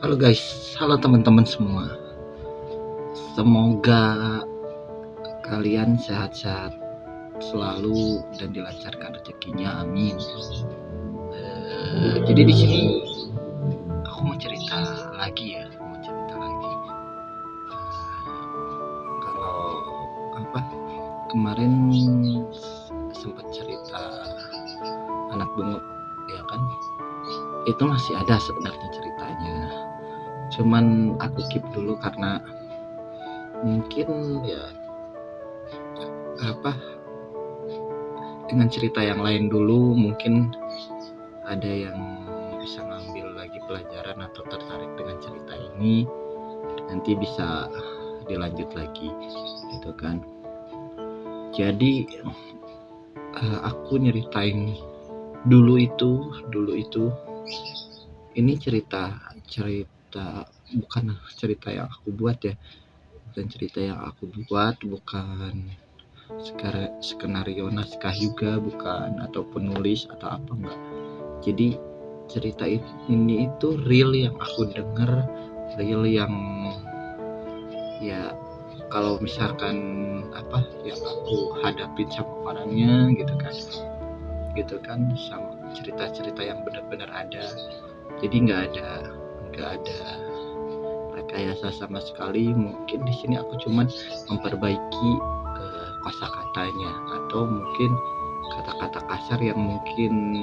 Halo guys, halo teman-teman semua. Semoga kalian sehat-sehat selalu dan dilancarkan rezekinya, amin. Jadi di sini aku mau cerita lagi ya, Kalau kemarin sempat cerita anak bungut, ya kan? Itu masih ada sebenarnya ceritanya. Cuman aku keep dulu karena mungkin ya dengan cerita yang lain dulu mungkin ada yang bisa ngambil lagi pelajaran atau tertarik dengan cerita ini, nanti bisa dilanjut lagi gitu kan. Jadi aku nyeritain dulu itu ini cerita bukan cerita yang aku buat ya, bukan skenario naskah juga, bukan, atau penulis atau apa, enggak. Jadi cerita ini itu real yang aku denger, real yang ya kalau misalkan yang aku hadapin sama orangnya gitu kan sama cerita-cerita yang benar-benar ada. Jadi nggak ada rekayasa sama sekali. Mungkin di sini aku cuman memperbaiki kosakatanya atau mungkin kata-kata kasar yang mungkin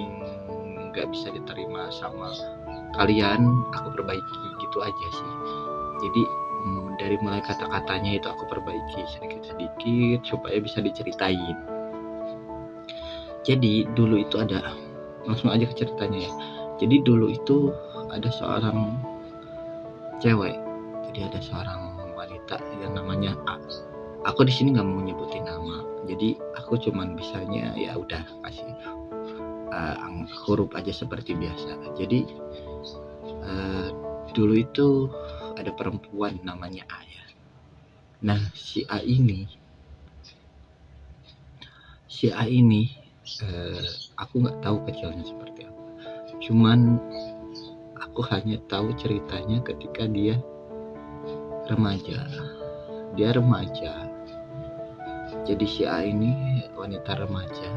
nggak bisa diterima sama kalian, aku perbaiki gitu aja sih. Jadi dari mulai kata-katanya itu aku perbaiki sedikit-sedikit supaya bisa diceritain. Jadi dulu itu langsung aja ke ceritanya ya. Jadi dulu itu ada seorang cewek. Jadi ada seorang wanita yang namanya A. Aku di sini nggak mau nyebutin nama. Jadi aku cuman bisanya ya udah kasih huruf aja seperti biasa. Jadi dulu itu ada perempuan namanya A ya. Nah si A ini aku nggak tahu kecilnya seperti apa. Cuman aku hanya tahu ceritanya ketika dia remaja. Jadi si A ini wanita remaja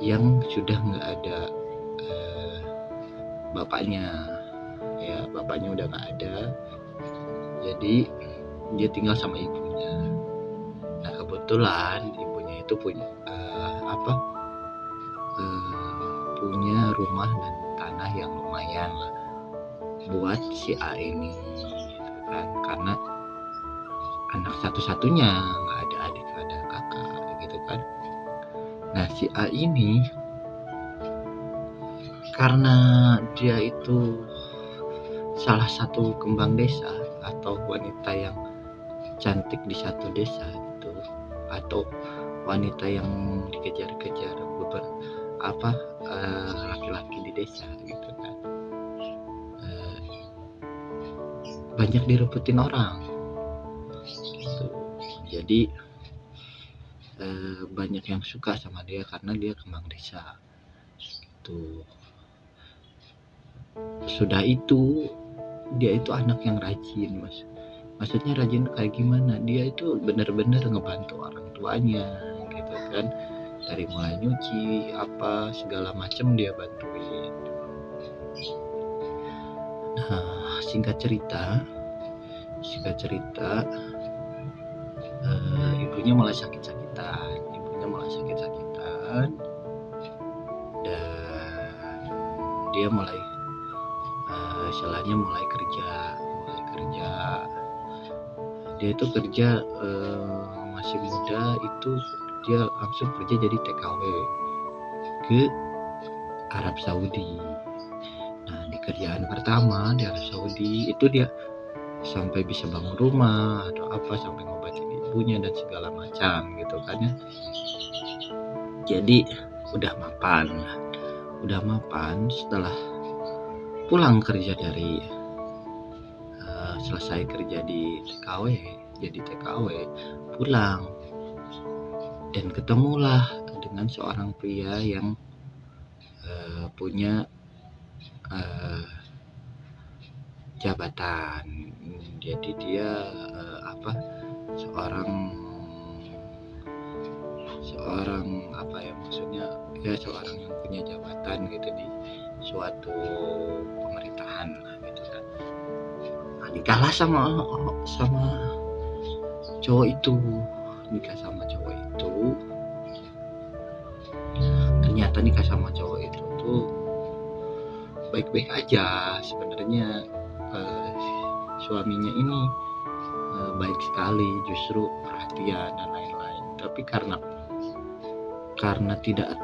yang sudah nggak ada bapaknya. Ya bapaknya udah nggak ada. Jadi dia tinggal sama ibunya. Nah kebetulan ibunya itu punya punya rumah dan tanah yang lumayan lah buat si A ini kan, karena anak satu-satunya, nggak ada adik, nggak ada kakak gitu kan. Nah si A ini karena dia itu salah satu kembang desa atau wanita yang cantik di satu desa itu, atau wanita yang dikejar-kejar laki-laki di desa gitu kan, banyak direbutin orang gitu. Jadi banyak yang suka sama dia karena dia kembang desa gitu. Sudah itu dia itu anak yang rajin, maksudnya rajin kayak gimana, dia itu benar-benar ngebantu orang tuanya gitu kan, dari mulai nyuci apa segala macam dia bantuin. Nah singkat cerita ibunya mulai sakit-sakitan dan dia mulai mulai kerja. Dia itu kerja masih muda itu dia langsung kerja jadi TKW ke Arab Saudi. Nah di kerjaan pertama di Arab Saudi itu dia sampai bisa bangun rumah atau apa, sampai ngobatin ibunya dan segala macam gitu kan ya. Jadi udah mapan setelah pulang kerja dari selesai kerja di TKW pulang, dan ketemulah dengan seorang pria yang punya jabatan. Jadi dia seorang apa ya, maksudnya ya seorang yang punya jabatan gitu di suatu pemerintahan lah gitu kan. Nah, nikahlah sama cowok itu, ternyata nikah sama cowok itu tuh baik-baik aja sebenarnya. Suaminya ini baik sekali, justru perhatian dan lain-lain, tapi karena tidak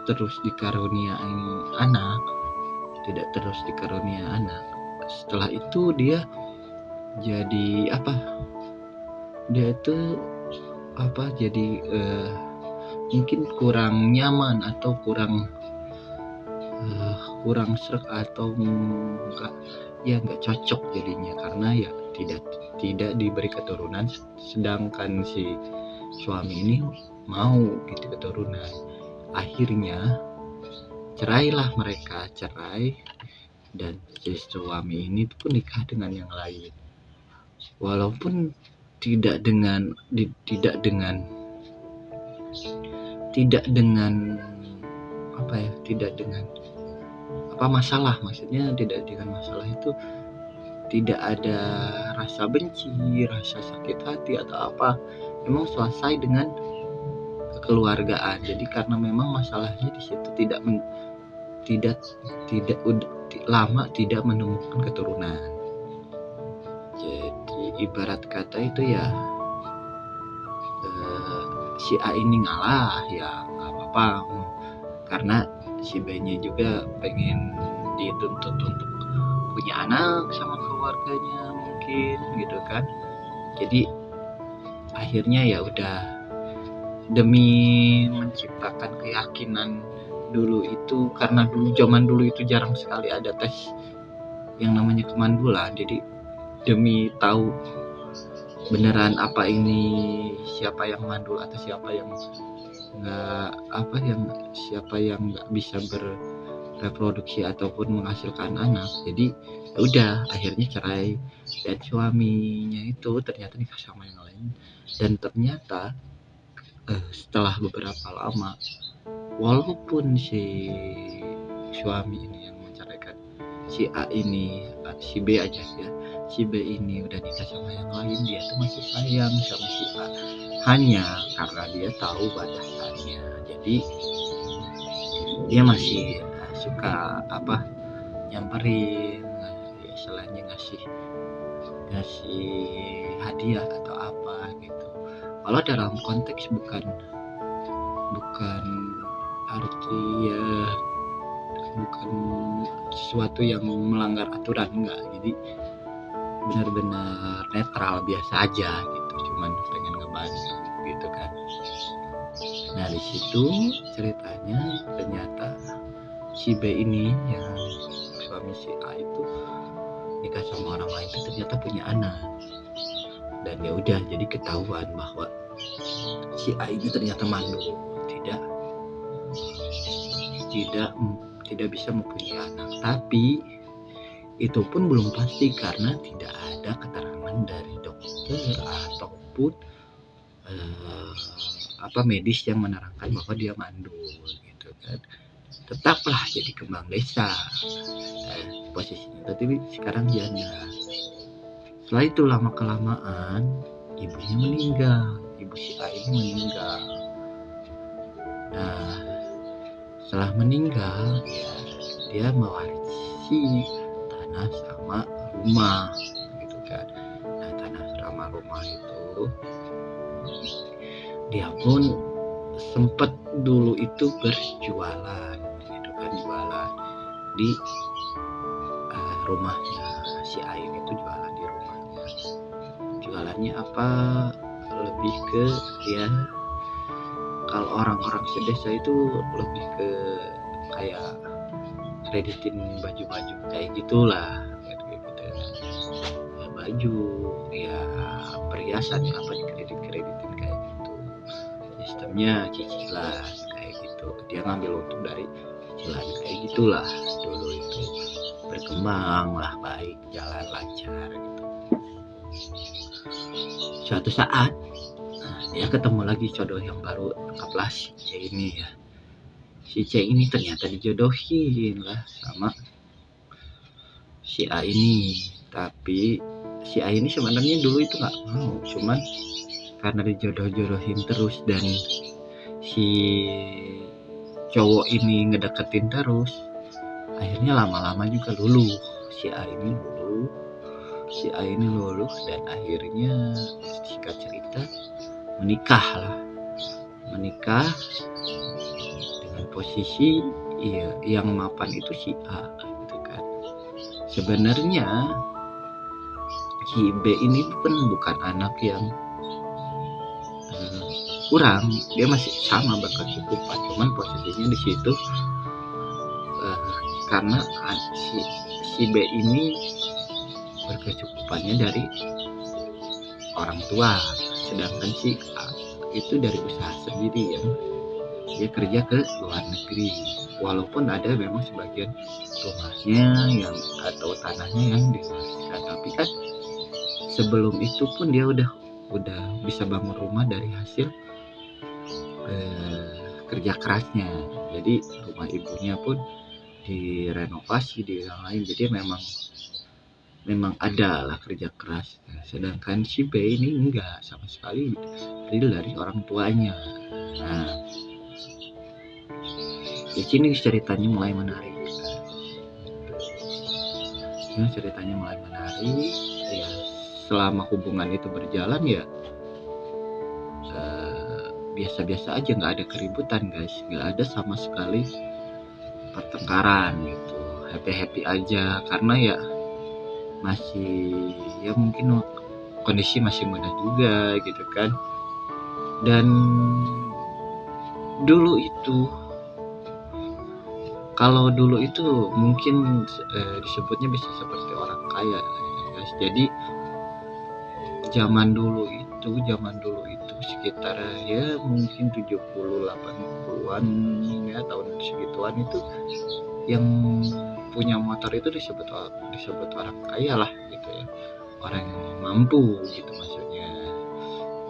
terus dikaruniai anak, setelah itu dia jadi jadi mungkin kurang nyaman atau kurang sreg atau nggak cocok jadinya, karena ya tidak diberi keturunan, sedangkan si suami ini mau gitu keturunan. Akhirnya cerailah mereka, dan si suami ini pun nikah dengan yang lain, walaupun tidak dengan masalah, maksudnya tidak dengan masalah itu, tidak ada rasa benci, rasa sakit hati atau apa, memang selesai dengan kekeluargaan. Jadi karena memang masalahnya di situ tidak lama tidak menemukan keturunan. Jadi ibarat kata itu ya, si A ini ngalah ya nggak apa-apa, karena si B-nya juga pengen dituntut untuk punya anak sama keluarganya mungkin gitu kan. Jadi akhirnya ya udah, demi menciptakan keyakinan dulu itu, karena zaman dulu itu jarang sekali ada tes yang namanya kemandulan. Jadi demi tahu beneran apa ini, siapa yang mandul atau siapa yang nggak bisa bereproduksi ataupun menghasilkan anak. Jadi ya udah, akhirnya cerai, dan suaminya itu ternyata nikah sama yang lain, dan ternyata setelah beberapa lama, walaupun si suami ini yang menceraikan si A ini, si B aja ya, si B ini udah nikah sama yang lain, dia tuh masih sayang sama si A, hanya karena dia tahu batasannya. Jadi dia masih suka nyamperin, istilahnya ngasih hadiah atau apa gitu. Kalau dalam konteks bukan arti ya, bukan sesuatu yang melanggar aturan, enggak. Jadi benar-benar netral, biasa aja gitu, cuman pengen ngebantu gitu kan. Nah di situ ceritanya, ternyata si B ini yang suami si A itu nikah sama orang lain itu ternyata punya anak, dan ya udah, jadi ketahuan bahwa si A ini ternyata mandul, tidak bisa mempunyai anak. Tapi itu pun belum pasti, karena tidak ada keterangan dari dokter ataupun medis yang menerangkan bahwa dia mandul gitu kan. Tetaplah jadi kembang desa posisinya, tapi sekarang janda. Setelah itu lama kelamaan ibunya meninggal, ibu si A ini meninggal. Nah setelah meninggal ya, dia mewarisi tanah sama rumah gitu kan. Nah tanah sama rumah itu dia pun sempat dulu itu berjualan gitu kan, jualan di rumahnya si A ini tuh, jualan di rumahnya. Jualannya apa, lebih ke ya, kalau orang-orang sedesa itu lebih ke kayak kreditin baju-baju kayak gitulah, kayak gitu ya, baju ya, perhiasan apa dikreditin kayak gitu. Sistemnya cicilan kayak gitu, dia ngambil untung dari cicilan kayak gitulah dulu itu berkembang lah, baik, jalan lancar gitu. Suatu saat dia ketemu lagi jodoh yang baru, anggaplah si C ini ya. Si C ini ternyata dijodohin lah sama si A ini, tapi si A ini sebenarnya dulu itu nggak mau, cuman karena dijodoh-jodohin terus dan si cowok ini ngedeketin terus, akhirnya lama-lama juga luluh. Si A ini luluh dan akhirnya singkat cerita menikah dengan posisi yang mapan itu si A gitu kan. Sebenarnya si B ini pun bukan anak yang kurang, dia masih sama berkecukupan, cuman posisinya di situ karena si B ini berkecukupannya dari orang tua, sedangkan si A itu dari usaha sendiri yang dia kerja ke luar negeri. Walaupun ada memang sebagian rumahnya yang atau tanahnya yang diwariskan, tapi kan sebelum itu pun dia udah bisa bangun rumah dari hasil kerja kerasnya. Jadi rumah ibunya pun direnovasi di yang lain, jadi memang ada lah kerja keras. Sedangkan si B ini enggak sama sekali, dari orang tuanya. Nah, di sini ceritanya mulai menarik. Ya, selama hubungan itu berjalan ya biasa-biasa aja, nggak ada keributan guys, nggak ada sama sekali pertengkaran gitu, happy aja, karena ya masih ya mungkin kondisi masih muda juga gitu kan. Dan dulu itu mungkin disebutnya bisa seperti orang kaya guys. Jadi zaman dulu itu sekitar ya mungkin 70-80-an ya, tahun segituan itu yang punya motor itu disebut orang kaya lah gitu ya, orang yang mampu gitu maksudnya.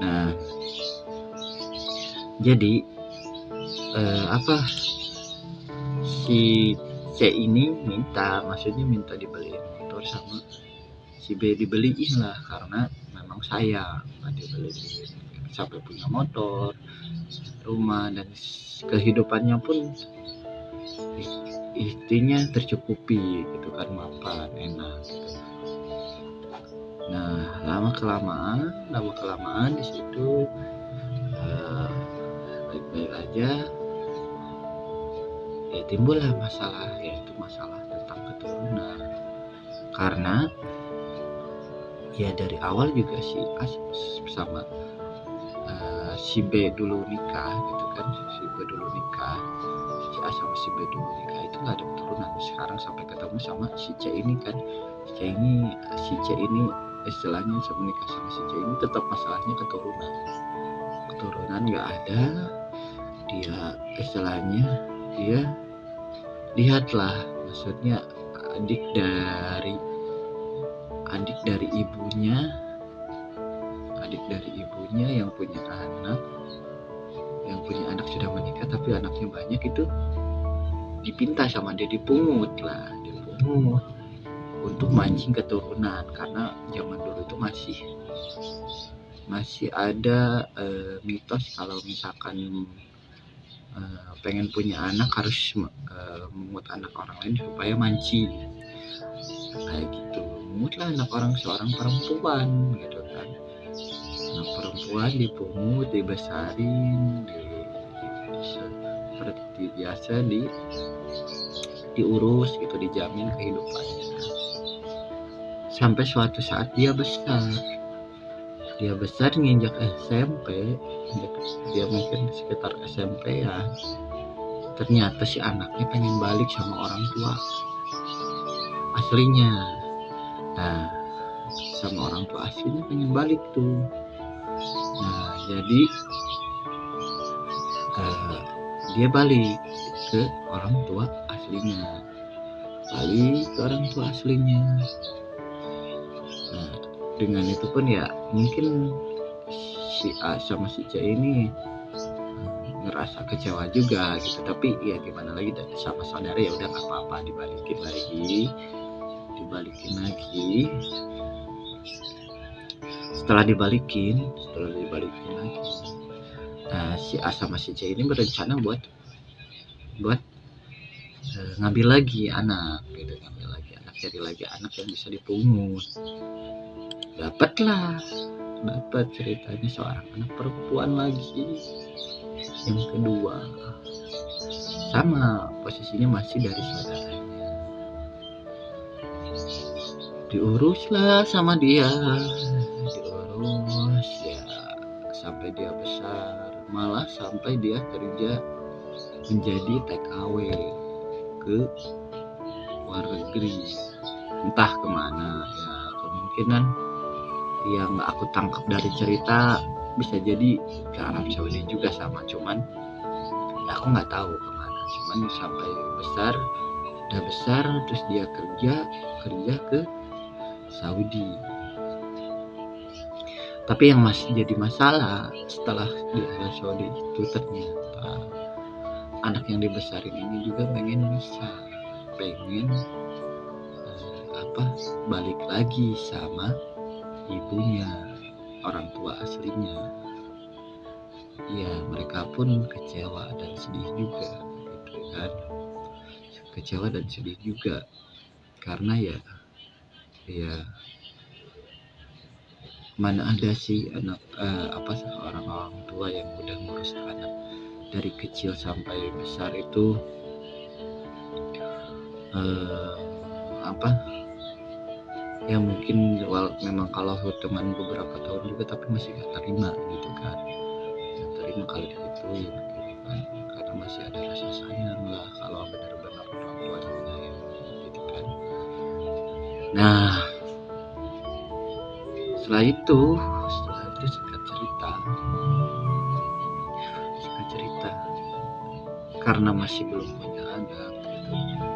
Nah, jadi si C ini minta dibeliin motor sama si B, dibeliin lah karena memang sayang, dibeliin sampai punya motor, rumah, dan kehidupannya pun intinya tercukupi gitu kan, mapan, enak gitu. Nah, lama kelamaan di situ baik-baik aja ya, timbullah masalah, yaitu masalah tentang keturunan. Karena ya dari awal juga si A sama si B dulu nikah gitu kan, si A sama si B dulu nikah itu nggak ada keturunan. Sekarang sampai ketemu sama si C ini kan, si C ini istilahnya menikah sama si C ini tetap masalahnya keturunan nggak ada. Dia istilahnya lihatlah, maksudnya adik dari ibunya yang punya anak sudah menikah tapi anaknya banyak, itu dipinta sama dia, dipungut untuk mancing keturunan. Karena zaman dulu itu masih ada mitos kalau misalkan pengen punya anak harus memungut anak orang lain supaya mancing kayak gitu. Mungutlah anak seorang perempuan gitu kan, anak perempuan dipungut, dibesarin, seperti biasa diurus gitu, dijamin kehidupannya sampai suatu saat dia besar nginjak SMP, dia mungkin sekitar SMP ya. Ternyata si anaknya pengen balik sama orang tua aslinya. Nah, sama orang tua aslinya pengen balik tuh. Nah, jadi dia balik ke orang tua aslinya. balik ke orang tua aslinya. Nah, dengan itu pun ya mungkin si A sama si C ini ngerasa kecewa juga gitu, tapi ya gimana lagi, sama saudara ya udah nggak apa-apa, dibalikin lagi. Setelah dibalikin lagi, nah si A sama si C ini berencana buat ngambil lagi anak gitu, cari lagi anak yang bisa dipungut. Dapat ceritanya seorang anak perempuan lagi, yang kedua, sama posisinya masih dari saudaranya. Diuruslah sama dia, diurus ya sampai dia besar, malah sampai dia kerja menjadi TKW ke luar negeri, entah kemana ya, kemungkinan yang aku tangkap dari cerita bisa jadi ke Arab Saudi juga sama, cuman ya aku nggak tahu kemana, cuman sampai udah besar terus dia kerja ke Saudi. Tapi yang masih jadi masalah setelah di Arab Saudi itu, ternyata anak yang dibesarin ini juga pengen balik lagi sama ibunya, orang tua aslinya. Ya mereka pun kecewa dan sedih juga gitu kan, karena ya mana ada sih anak orang tua yang udah ngurus anak dari kecil sampai besar itu ya mungkin memang kalau teman beberapa tahun juga tapi masih gak terima gitu kan, kalau digituin gitu kan, karena masih ada rasa sayang lah kalau benar-benar orang tua yang menyayang gitu kan. Nah setelah itu singkat cerita karena masih belum punya anak gitu,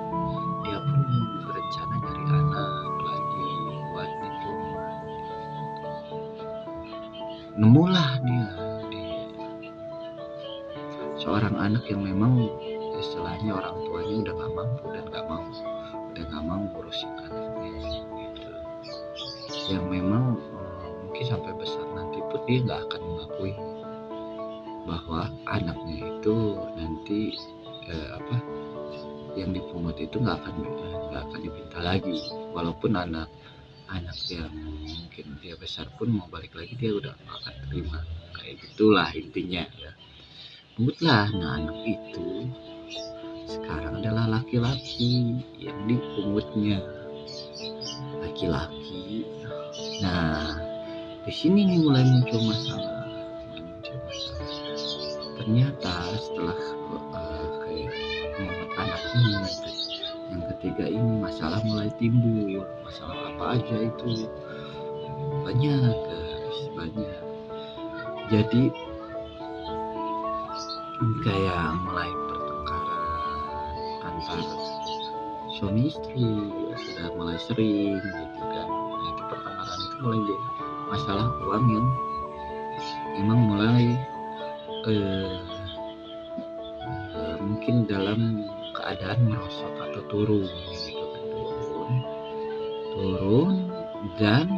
dia pun berencana nyari anak lagi buat itu. Nemulah dia di seorang anak yang memang istilahnya orang tuanya udah nggak mampu dan nggak mau ngurusin anaknya gitu, yang memang mungkin sampai besar nanti pun dia nggak akan mengakui bahwa anaknya itu nanti yang dipungut itu nggak akan dipinta lagi, walaupun anak yang mungkin dia besar pun mau balik lagi dia udah nggak akan terima, kayak gitulah intinya ya. Pungutlah. Nah anak itu sekarang adalah laki-laki yang dipungutnya, laki-laki. Nah di sini nih mulai muncul masalah. Ternyata setelah mengungut anak ini, yang ketiga ini masalah mulai timbul. Masalah apa aja itu? Banyak guys, banyak. Jadi kayak mulai pertengkaran antar suami istri sudah mulai sering gitu kan. Nah, itu pertengkaran itu mulai jadi masalah uang yang memang mulai mungkin dalam keadaan merosot atau turun gitu kan, turun. Dan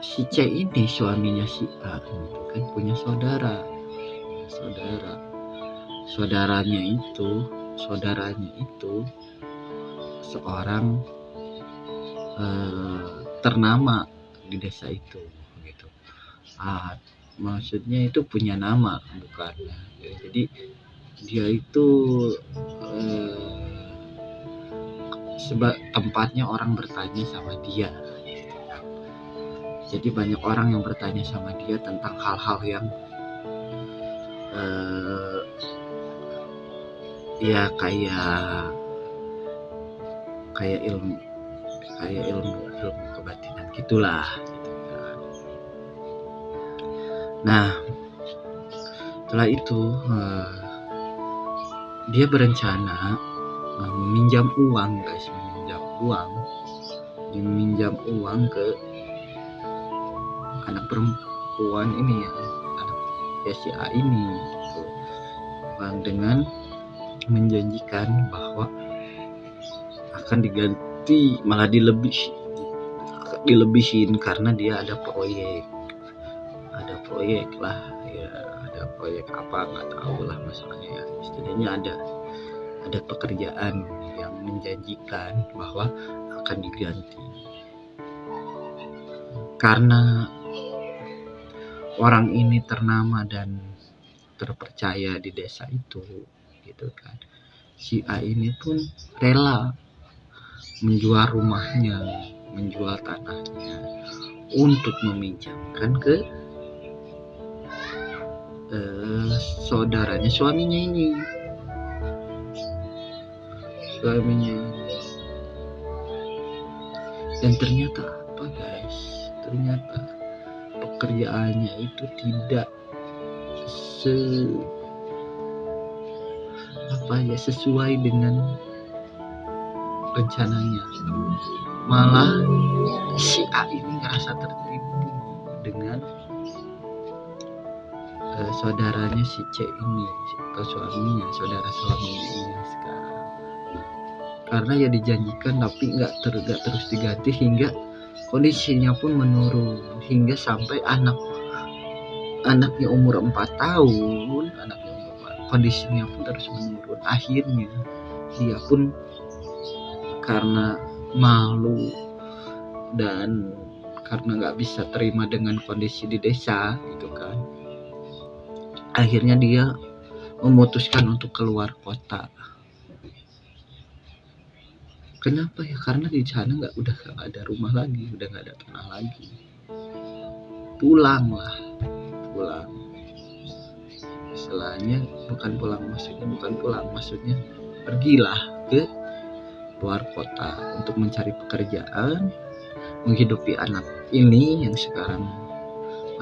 si C ini suaminya si A gitu kan punya saudaranya itu seorang ternama di desa itu gitu. Maksudnya itu punya nama bukan ya. Jadi dia itu tempatnya orang bertanya sama dia gitu. Jadi banyak orang yang bertanya sama dia tentang hal-hal yang ya kayak ilmu kebatinan gitulah gitu kan. Nah setelah itu dia berencana meminjam uang guys, meminjam uang ke anak perempuan ini ya, anak si A ini gitu. Dengan menjanjikan bahwa akan diganti, malah dilebihin karena dia ada proyek lah ya, ada proyek apa nggak tahu lah masalahnya ya, istilahnya ada pekerjaan yang menjanjikan bahwa akan diganti karena orang ini ternama dan terpercaya di desa itu gitu kan. Si A ini pun rela menjual rumahnya, menjual tanahnya untuk meminjamkan ke saudaranya, suaminya ini. Dan ternyata apa guys, ternyata pekerjaannya itu tidak sesuai dengan rencananya. Malah si A ini ngerasa tertipu dengan saudaranya si C ini, atau suaminya, saudara suaminya ini sekarang. Karena ya dijanjikan tapi nggak terus diganti, hingga kondisinya pun menurun, hingga sampai anaknya umur 4 tahun, kondisinya pun terus menurun. Akhirnya dia pun karena malu dan karena nggak bisa terima dengan kondisi di desa gitu kan, akhirnya dia memutuskan untuk keluar kota. Kenapa ya? Karena di sana udah nggak ada rumah lagi, udah nggak ada tanah lagi. Pulang. Istilahnya bukan pulang, maksudnya pergilah ke luar kota untuk mencari pekerjaan, menghidupi anak ini yang sekarang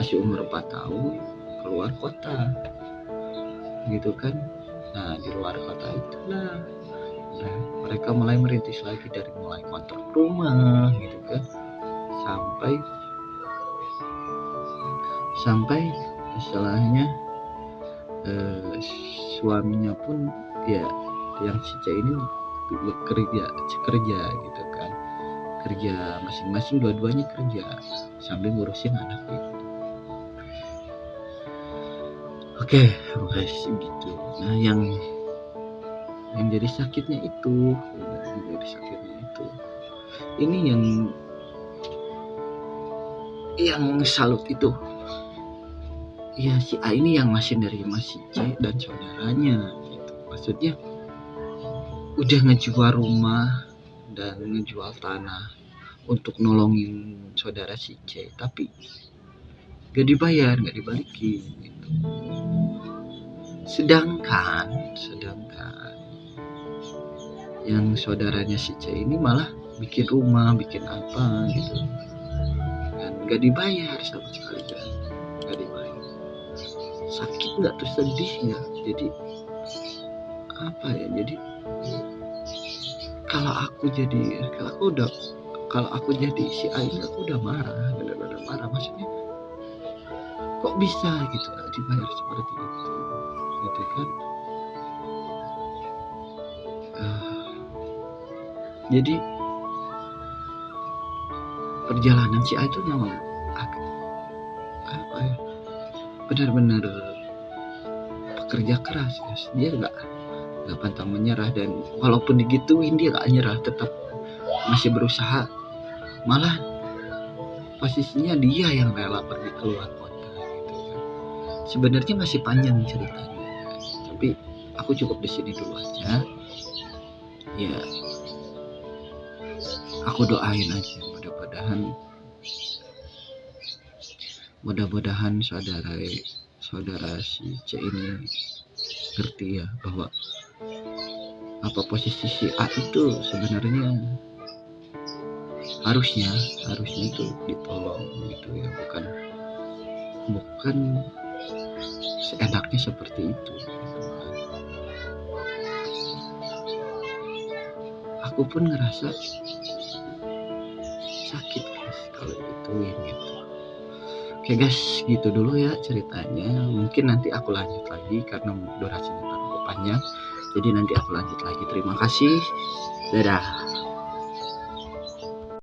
masih umur 4 tahun, keluar kota gitu kan. Nah di luar kota itulah mereka mulai merintis lagi, dari mulai kontrak rumah gitu kan, sampai istilahnya suaminya pun ya, yang si C ini kerja gitu kan, kerja masing-masing, dua-duanya kerja sambil ngurusin anak itu. Oke guys gitu. Nah yang jadi sakitnya itu, ini yang salut itu ya, si A ini yang masih nerima si C dan saudaranya gitu. Maksudnya udah ngejual rumah dan ngejual tanah untuk nolongin saudara si C, tapi gak dibayar, gak dibalikin gitu. Sedangkan yang saudaranya si C ini malah bikin rumah, bikin apa gitu, dan gak dibayar sama sekali kan, gak dibayar. Sakit nggak tuh, sedih nggak? Jadi apa ya, jadi kalau aku jadi si A ini, aku udah marah, benar-benar marah. Maksudnya kok bisa gitu nggak dibayar seperti itu gitu kan. Jadi perjalanan si A itu memang apa ya, benar-benar pekerja keras guys. Dia nggak pantang menyerah, dan walaupun digituin dia nggak nyerah, tetap masih berusaha. Malah posisinya dia yang rela pergi keluar kota gitu kan. Sebenarnya masih panjang ceritanya guys, tapi aku cukup di sini dulu aja ya. Aku doain aja, mudah-mudahan saudara si C ini ngerti ya, bahwa apa posisi si A itu sebenarnya harusnya itu ditolong gitu ya, bukan seenaknya seperti itu. aku pun ngerasa sakit guys kalau gituin gitu. Oke guys, gitu dulu ya ceritanya. Mungkin nanti aku lanjut lagi karena durasinya terlalu panjang. Jadi nanti aku lanjut lagi. Terima kasih. Dadah.